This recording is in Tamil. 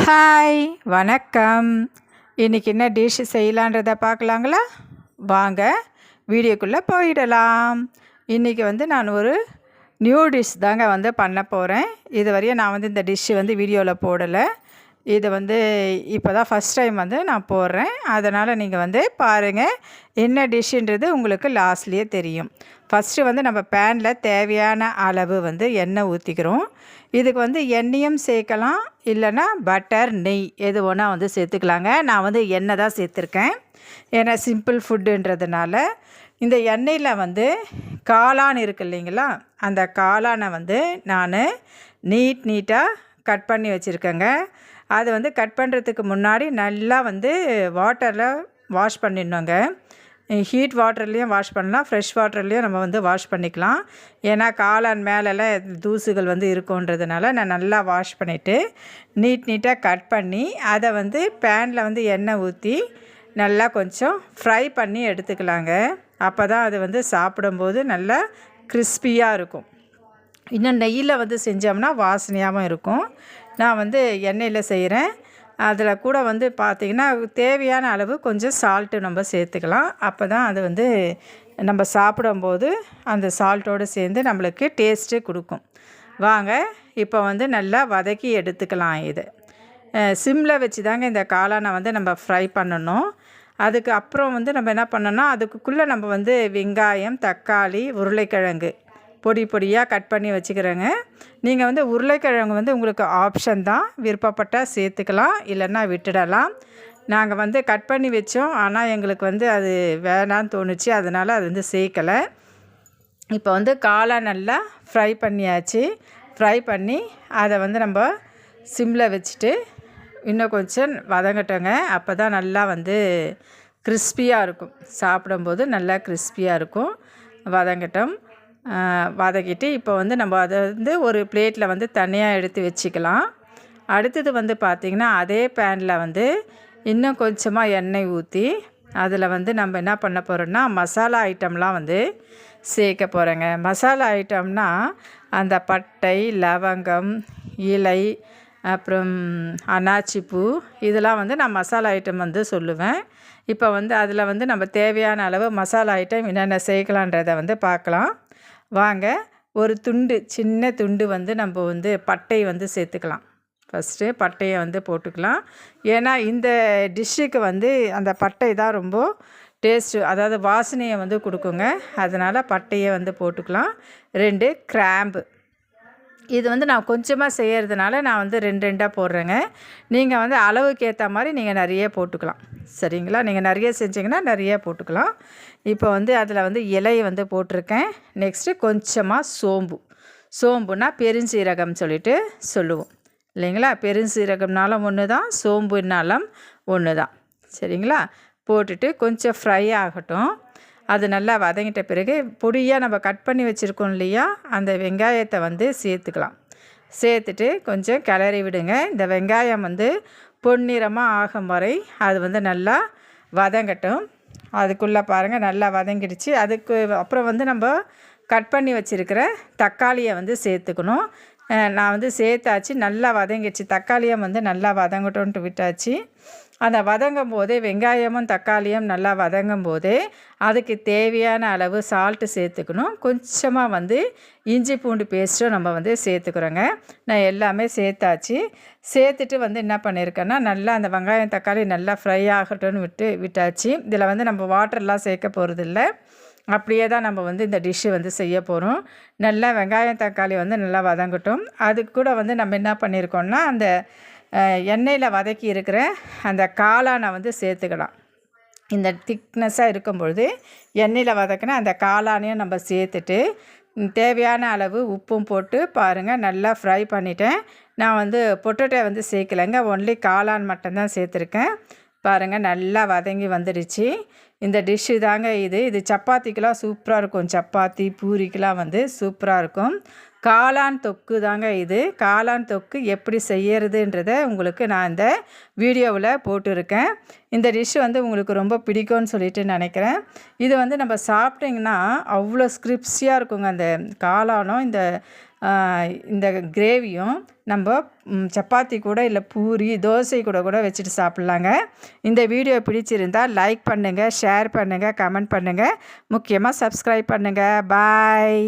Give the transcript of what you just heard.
ஹாய் வணக்கம். இன்றைக்கி என்ன டிஷ் செய்யலான்றதை பார்க்கலாங்களா? வாங்க வீடியோக்குள்ளே போயிடலாம். இன்றைக்கி நான் ஒரு நியூ டிஷ் தாங்க பண்ண போகிறேன். இதுவரையும் நான் இந்த டிஷ்ஷு வீடியோவில் போடலை. இது இப்போ தான் ஃபஸ்ட் டைம் நான் போடுறேன். அதனால் நீங்கள் பாருங்கள், என்ன டிஷ்ஷுன்றது உங்களுக்கு லாஸ்ட்லேயே தெரியும். ஃபஸ்ட்டு நம்ம பேனில் தேவையான அளவு எண்ணெய் ஊற்றிக்கிறோம். இதுக்கு எண்ணெயும் சேர்க்கலாம், இல்லைன்னா பட்டர் நெய் எது ஒன்றா சேர்த்துக்கலாங்க. நான் எண்ணெய் தான் சேர்த்துருக்கேன், ஏன்னா சிம்பிள் ஃபுட்டுன்றதுனால. இந்த எண்ணெயில் காளான் இருக்குது இல்லைங்களா, அந்த காளானை நான் நீட்டாக கட் பண்ணி வச்சுருக்கேங்க. அது கட் பண்ணுறதுக்கு முன்னாடி நல்லா வாட்டரில் வாஷ் பண்ணிடணுங்க. ஹீட் வாட்டர்லேயும் வாஷ் பண்ணலாம், ஃப்ரெஷ் வாட்டர்லேயும் நம்ம வாஷ் பண்ணிக்கலாம். ஏன்னா காளான் மேலெல்லாம் தூசுகள் இருக்குன்றதுனால நான் நல்லா வாஷ் பண்ணிவிட்டு நீட்டாக கட் பண்ணி அதை பேனில் எண்ணெய் ஊற்றி நல்லா கொஞ்சம் ஃப்ரை பண்ணி எடுத்துக்கலாங்க. அப்போ தான் அது சாப்பிடும்போது நல்லா கிறிஸ்பியாக இருக்கும். இன்னும் நெய்யில் செஞ்சோம்னா வாசனையாகவும் இருக்கும். நான் எண்ணெயில் செய்கிறேன். அதில் கூட பார்த்திங்கன்னா தேவையான அளவு கொஞ்சம் சால்ட்டு நம்ம சேர்த்துக்கலாம். அப்போ தான் அது நம்ம சாப்பிடும்போது அந்த சால்ட்டோடு சேர்ந்து நம்மளுக்கு டேஸ்ட்டு கொடுக்கும். வாங்க இப்போ நல்லா வதக்கி எடுத்துக்கலாம். இது சிம்மில் வச்சு தாங்க இந்த காளானை நம்ம ஃப்ரை பண்ணணும். அதுக்கு அப்புறம் நம்ம என்ன பண்ணோன்னா, அதுக்குள்ளே நம்ம வெங்காயம், தக்காளி, உருளைக்கிழங்கு பொடி பொடியாக கட் பண்ணி வச்சுக்கிறேங்க. நீங்கள் உருளைக்கிழங்கு உங்களுக்கு ஆப்ஷன் தான், விருப்பப்பட்டால் சேர்த்துக்கலாம், இல்லைன்னா விட்டுடலாம். நாங்கள் கட் பண்ணி வச்சோம், ஆனால் எங்களுக்கு அது வேணான்னு தோணுச்சு, அதனால் அது சேர்க்கலை. இப்போ காளான் நல்லா ஃப்ரை பண்ணியாச்சு. ஃப்ரை பண்ணி அதை நம்ம சிம்மில் வச்சுட்டு இன்னும் கொஞ்சம் வதங்கட்டோங்க. அப்போ தான் நல்லா கிறிஸ்பியாக இருக்கும், சாப்பிடும்போது நல்லா கிறிஸ்பியாக இருக்கும். வதங்கட்டும். வதக்கிட்டு இப்போ நம்ம அதை ஒரு பிளேட்டில் தனியாக எடுத்து வச்சுக்கலாம். அடுத்தது பார்த்திங்கன்னா, அதே பேனில் இன்னும் கொஞ்சமாக எண்ணெய் ஊற்றி அதில் நம்ம என்ன பண்ண போகிறோன்னா, மசாலா ஐட்டம்லாம் சேர்க்க போகிறேங்க. மசாலா ஐட்டம்னா அந்த பட்டை, லவங்கம், இலை, அப்புறம் அன்னாச்சி பூ, இதெல்லாம் நான் மசாலா ஐட்டம் சொல்லுவேன். இப்போ அதில் நம்ம தேவையான அளவு மசாலா ஐட்டம் என்னென்ன சேர்க்கலான்றதை பார்க்கலாம். வாங்க. ஒரு துண்டு, சின்ன துண்டு நம்ம பட்டை சேர்த்துக்கலாம். ஃபஸ்ட்டு பட்டையை போட்டுக்கலாம். ஏன்னா இந்த டிஷ்ஷுக்கு அந்த பட்டை தான் ரொம்ப டேஸ்ட்டு, அதாவது வாசனையை கொடுக்குங்க. அதனால் பட்டையை போட்டுக்கலாம். 2 கிராம்பு. இது நான் கொஞ்சமாக செய்கிறதுனால நான் 2 போடுறேங்க. நீங்கள் அளவுக்கு ஏற்ற மாதிரி நீங்கள் நிறைய போட்டுக்கலாம், சரிங்களா? நீங்கள் நிறைய செஞ்சிங்கன்னா நிறைய போட்டுக்கலாம். இப்போ அதில் இலையை போட்டிருக்கேன். நெக்ஸ்ட்டு கொஞ்சமாக சோம்புனா பெருஞ்சீரகம் சொல்லிட்டு சொல்லுவோம் இல்லைங்களா? பெருஞ்சீரகம்னாலும் ஒன்று தான், சோம்புனாலும் ஒன்று தான், சரிங்களா? போட்டுட்டு கொஞ்சம் ஃப்ரை ஆகட்டும். அது நல்லா வதங்கிட்ட பிறகு பொடியாக நம்ம கட் பண்ணி வச்சுருக்கோம் இல்லையா, அந்த வெங்காயத்தை சேர்த்துக்கலாம். சேர்த்துட்டு கொஞ்சம் கிளறி விடுங்க. இந்த வெங்காயம் பொன்னிறமாக ஆகும் வரை அது நல்லா வதங்கட்டும். அதுக்குள்ளே பாருங்கள் நல்லா வதங்கிடுச்சு. அதுக்கு அப்புறம் நம்ம கட் பண்ணி வச்சுருக்கிற தக்காளியை சேர்த்துக்கணும். நான் சேர்த்தாச்சு, நல்லா வதங்கிடுச்சு. தக்காளியை நல்லா வதங்கட்டும்ன்ட்டு விட்டாச்சு. அதை வதங்கும் போதே, வெங்காயமும் தக்காளியும் நல்லா வதங்கும் போதே அதுக்கு தேவையான அளவு சால்ட்டு சேர்த்துக்கணும். கொஞ்சமாக இஞ்சி பூண்டு பேஸ்ட்டும் நம்ம சேர்த்துக்கிறோங்க. நான் எல்லாமே சேர்த்தாச்சு. சேர்த்துட்டு என்ன பண்ணியிருக்கேன்னா, நல்லா அந்த வெங்காயம் தக்காளி நல்லா ஃப்ரை ஆகட்டும்னு விட்டாச்சு. இதில் நம்ம வாட்டர்லாம் சேர்க்க போகிறதில்ல, அப்படியே தான் நம்ம இந்த டிஷ்ஷு செய்ய போகிறோம். நல்லா வெங்காயம் தக்காளி நல்லா வதங்கட்டும். அதுக்கு கூட நம்ம என்ன பண்ணியிருக்கோம்னா, அந்த எண்ணெயில் வதக்கி இருக்கிற அந்த காளானை சேர்த்துக்கலாம். இந்த திக்னஸாக இருக்கும் பொழுது எண்ணெயில் வதக்கின அந்த காளானையும் நம்ம சேர்த்துட்டு தேவையான அளவு உப்பும் போட்டு பாருங்கள் நல்லா ஃப்ரை பண்ணிட்டேன். நான் பொட்டேட்டோ சேர்க்கலைங்க, ஒன்லி காளான் மட்டும்தான் சேர்த்துருக்கேன். பாருங்கள் நல்லா வதங்கி வந்துடுச்சு. இந்த டிஷ்ஷு தாங்க இது சப்பாத்திக்கெலாம் சூப்பராக இருக்கும். சப்பாத்தி பூரிக்கெலாம் சூப்பராக இருக்கும். காளான் தொக்கு தாங்க இது. காளான் தொக்கு எப்படி செய்யறதுன்றதை உங்களுக்கு நான் இந்த வீடியோவில் போட்டிருக்கேன். இந்த டிஷ்ஷு உங்களுக்கு ரொம்ப பிடிக்கும்னு சொல்லிட்டு நினைக்கிறேன். இது நம்ம சாப்பிட்டிங்கன்னா அவ்வளோ ஸ்கிரிப்ஸியாக இருக்குங்க. அந்த காளானும் இந்த கிரேவியும் நம்ம சப்பாத்தி கூட இல்லை பூரி தோசை கூட வச்சுட்டு சாப்பிட்லாங்க. இந்த வீடியோ பிடிச்சிருந்தால் லைக் பண்ணுங்கள், ஷேர் பண்ணுங்கள், கமெண்ட் பண்ணுங்கள், முக்கியமாக சப்ஸ்கிரைப் பண்ணுங்கள். பாய்.